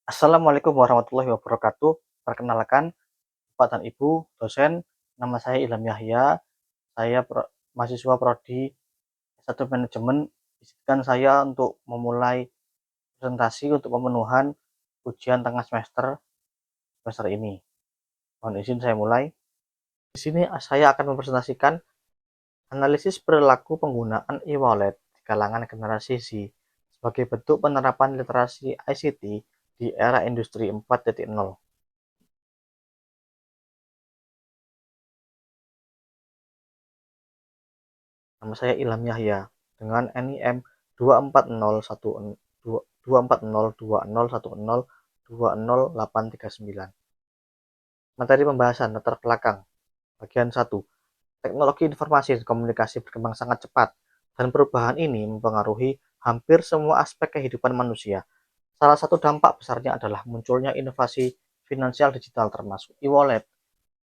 Assalamualaikum warahmatullahi wabarakatuh. Perkenalkan, Bapak dan Ibu, dosen, nama saya Ilham Yahya. Saya mahasiswa Prodi S1 Manajemen. Izinkan saya untuk memulai presentasi untuk pemenuhan ujian tengah semester ini. Mohon izin saya mulai. Di sini saya akan mempresentasikan analisis perilaku penggunaan e-wallet di kalangan generasi Z sebagai bentuk penerapan literasi ICT di era industri 4.0. Nama saya Ilham Yahya dengan NIM 240202010 Materi pembahasan latar belakang. Bagian 1. Teknologi informasi dan komunikasi berkembang sangat cepat dan perubahan ini mempengaruhi hampir semua aspek kehidupan manusia. Salah satu dampak besarnya adalah munculnya inovasi finansial digital termasuk e-wallet.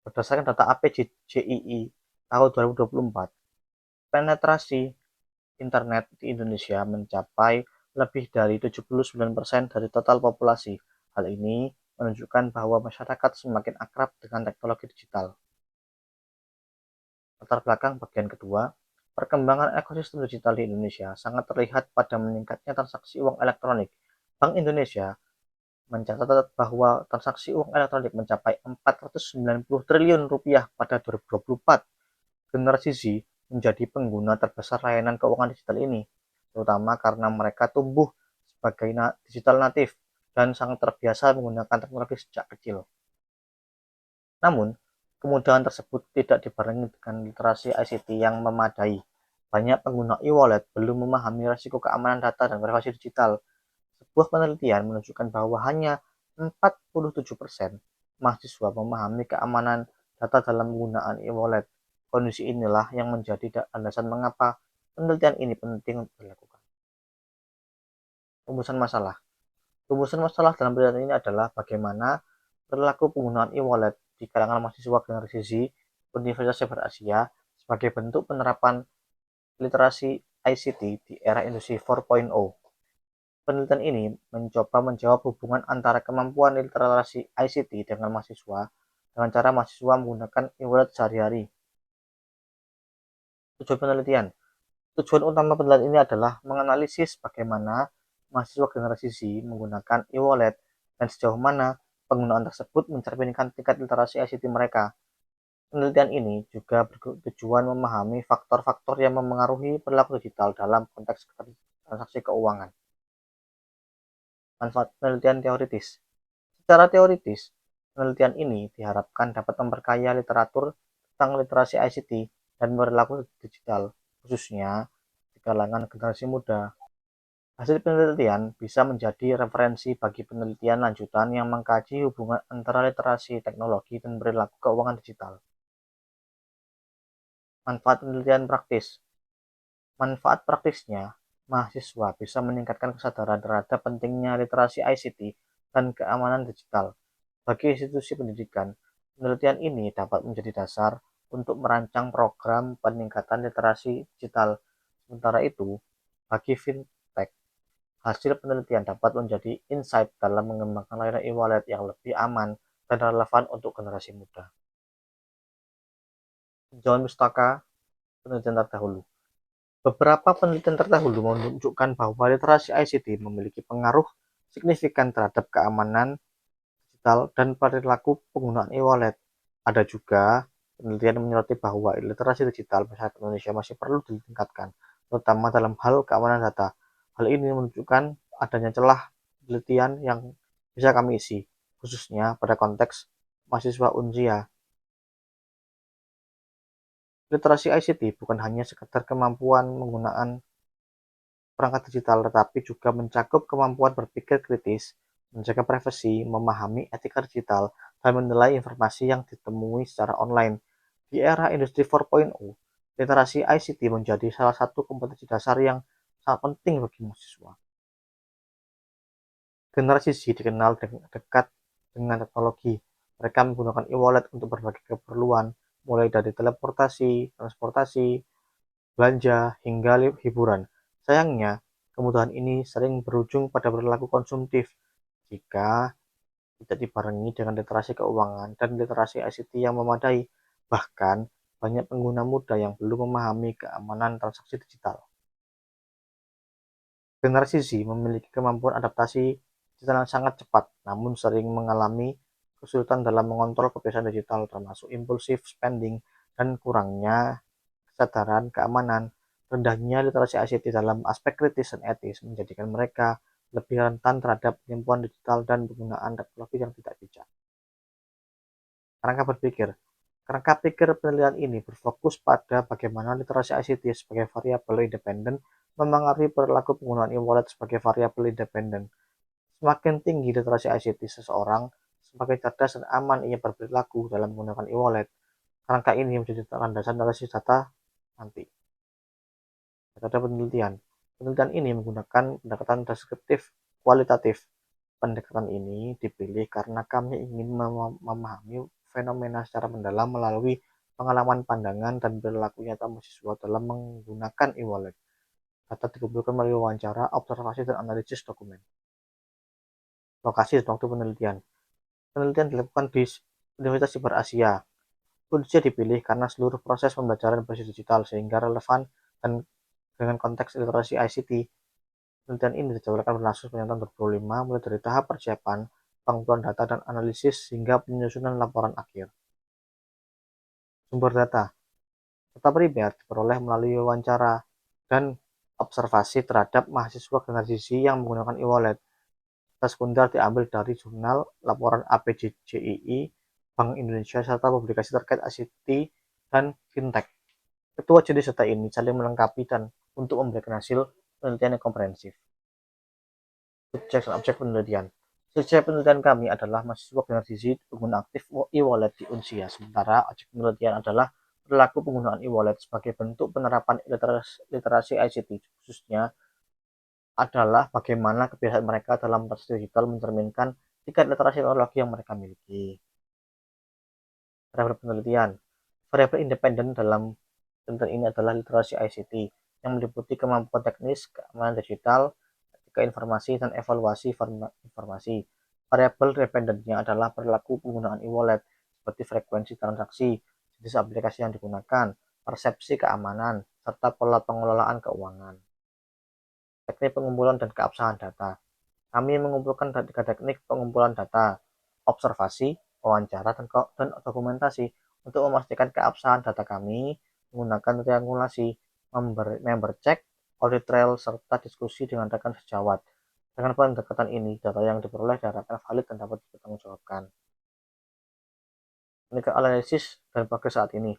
Berdasarkan data APJII tahun 2024, penetrasi internet di Indonesia mencapai lebih dari 79% dari total populasi. Hal ini menunjukkan bahwa masyarakat semakin akrab dengan teknologi digital. Latar belakang bagian kedua, perkembangan ekosistem digital di Indonesia sangat terlihat pada meningkatnya transaksi uang elektronik. Bank Indonesia mencatat bahwa transaksi uang elektronik mencapai 490 triliun rupiah pada 2024. Generasi Z menjadi pengguna terbesar layanan keuangan digital ini, terutama karena mereka tumbuh sebagai digital natif dan sangat terbiasa menggunakan teknologi sejak kecil. Namun, kemudahan tersebut tidak dibarengi dengan literasi ICT yang memadai. Banyak pengguna e-wallet belum memahami risiko keamanan data dan privasi digital. Sebuah penelitian menunjukkan bahwa hanya 47% mahasiswa memahami keamanan data dalam penggunaan e-wallet. Kondisi inilah yang menjadi alasan mengapa penelitian ini penting untuk dilakukan. Rumusan masalah. Rumusan masalah dalam penelitian ini adalah bagaimana perilaku penggunaan e-wallet di kalangan mahasiswa generasi Z Universitas Cyber Asia sebagai bentuk penerapan literasi ICT di era industri 4.0. Penelitian ini mencoba menjawab hubungan antara kemampuan literasi ICT dengan mahasiswa dengan cara mahasiswa menggunakan e-wallet sehari-hari. Tujuan penelitian. Tujuan utama penelitian ini adalah menganalisis bagaimana mahasiswa generasi Z menggunakan e-wallet dan sejauh mana penggunaan tersebut mencerminkan tingkat literasi ICT mereka. Penelitian ini juga bertujuan memahami faktor-faktor yang memengaruhi perilaku digital dalam konteks transaksi keuangan. Manfaat penelitian teoritis. Secara teoritis, penelitian ini diharapkan dapat memperkaya literatur tentang literasi ICT dan perilaku digital, khususnya di kalangan generasi muda. Hasil penelitian bisa menjadi referensi bagi penelitian lanjutan yang mengkaji hubungan antara literasi teknologi dan perilaku keuangan digital. Manfaat penelitian praktis. Manfaat praktisnya, mahasiswa bisa meningkatkan kesadaran terhadap pentingnya literasi ICT dan keamanan digital. Bagi institusi pendidikan, penelitian ini dapat menjadi dasar untuk merancang program peningkatan literasi digital. Sementara itu, bagi fintech, hasil penelitian dapat menjadi insight dalam mengembangkan layanan e-wallet yang lebih aman dan relevan untuk generasi muda. John Mustaka, penelitian terdahulu. Beberapa penelitian terdahulu menunjukkan bahwa literasi ICT memiliki pengaruh signifikan terhadap keamanan digital dan perilaku penggunaan e-wallet. Ada juga penelitian menyoroti bahwa literasi digital masyarakat Indonesia masih perlu ditingkatkan, terutama dalam hal keamanan data. Hal ini menunjukkan adanya celah penelitian yang bisa kami isi, khususnya pada konteks mahasiswa Unsia. Literasi ICT bukan hanya sekedar kemampuan menggunakan perangkat digital, tetapi juga mencakup kemampuan berpikir kritis, menjaga privasi, memahami etika digital, dan menilai informasi yang ditemui secara online. Di era industri 4.0, literasi ICT menjadi salah satu kompetensi dasar yang sangat penting bagi mahasiswa. Generasi Z dikenal dekat dengan teknologi. Mereka menggunakan e-wallet untuk berbagai keperluan, mulai dari teleportasi, transportasi, belanja, hingga hiburan. Sayangnya, kemudahan ini sering berujung pada perilaku konsumtif. jika tidak dibarengi dengan literasi keuangan dan literasi ICT yang memadai. Bahkan, banyak pengguna muda yang belum memahami keamanan transaksi digital. Generasi Z memiliki kemampuan adaptasi digital yang sangat cepat, namun sering mengalami kesulitan dalam mengontrol kebiasaan digital, termasuk impulsif spending dan kurangnya kesadaran keamanan. Rendahnya literasi ICT dalam aspek kritis dan etis menjadikan mereka lebih rentan terhadap penipuan digital dan penggunaan teknologi yang tidak bijak. Kerangka pikir penelitian ini berfokus pada bagaimana literasi ICT sebagai variabel independen memengaruhi perilaku penggunaan e-wallet sebagai variabel independen. Semakin tinggi literasi ICT seseorang, semakin cerdas dan aman ia berperilaku dalam menggunakan e-wallet. Kerangka ini menjadi landasan analisis data nanti. Metode penelitian. Penelitian ini menggunakan pendekatan deskriptif kualitatif. Pendekatan ini dipilih karena kami ingin memahami fenomena secara mendalam melalui pengalaman pandangan dan perilaku nyata mahasiswa dalam menggunakan e-wallet. Data dikumpulkan melalui wawancara, observasi, dan analisis dokumen. Lokasi dan waktu penelitian. Penelitian dilakukan di Universitas Siber Asia. Indonesia dipilih karena seluruh proses pembelajaran berbasis digital sehingga relevan dan dengan konteks literasi ICT. Penelitian ini dijadwalkan berlangsung sepanjang tahun 2025, mulai dari tahap persiapan, pengumpulan data dan analisis hingga penyusunan laporan akhir. Sumber data. Data primer diperoleh melalui wawancara dan observasi terhadap mahasiswa generasi Z yang menggunakan e-wallet. Data sekunder diambil dari jurnal, laporan APJJII, Bank Indonesia, serta publikasi terkait ICT dan fintech. Kedua jenis data ini saling melengkapi dan untuk memberikan hasil penelitian yang komprehensif. Subjek dan objek penelitian. Subjek penelitian kami adalah mahasiswa generasi Z pengguna aktif e-wallet di Unsia, sementara objek penelitian adalah perilaku penggunaan e-wallet sebagai bentuk penerapan literasi ICT, khususnya adalah bagaimana kebiasaan mereka dalam transaksi digital mencerminkan tingkat literasi teknologi yang mereka miliki. Variabel penelitian. Variabel independen dalam penelitian ini adalah literasi ICT yang meliputi kemampuan teknis, keamanan digital, etika informasi, dan evaluasi informasi. Variabel dependennya adalah perilaku penggunaan e-wallet seperti frekuensi transaksi, jenis aplikasi yang digunakan, persepsi keamanan, serta pola pengelolaan keuangan. Teknik pengumpulan dan keabsahan data. Kami mengumpulkan 3 teknik pengumpulan data: observasi, wawancara, dan dokumentasi. Untuk memastikan keabsahan data kami menggunakan triangulasi, member check, audit trail, serta diskusi dengan rekan sejawat. Dengan pendekatan ini, data yang diperoleh diharapkan valid dan dapat dipertanggungjawabkan. Teknik analisis dan progres saat ini.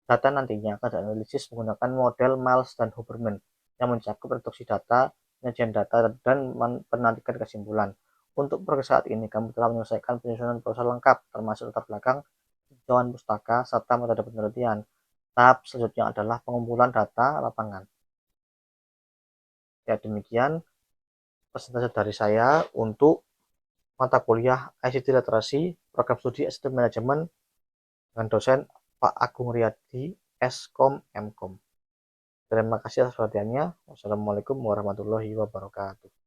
Data nantinya akan dianalisis menggunakan model Miles dan Huberman yang mencakup reduksi data, penyajian data, dan penarikan kesimpulan. Untuk progres saat ini, kami telah menyelesaikan penyusunan proposal lengkap, termasuk latar belakang, tinjauan pustaka, serta metode penelitian. Tahap selanjutnya adalah pengumpulan data lapangan. Ya, demikian presentasi dari saya untuk mata kuliah ICT Literasi, program studi ICT Manajemen dengan dosen Pak Agung Riyadi, Skom Mkom. Terima kasih atas perhatiannya. Wassalamualaikum warahmatullahi wabarakatuh.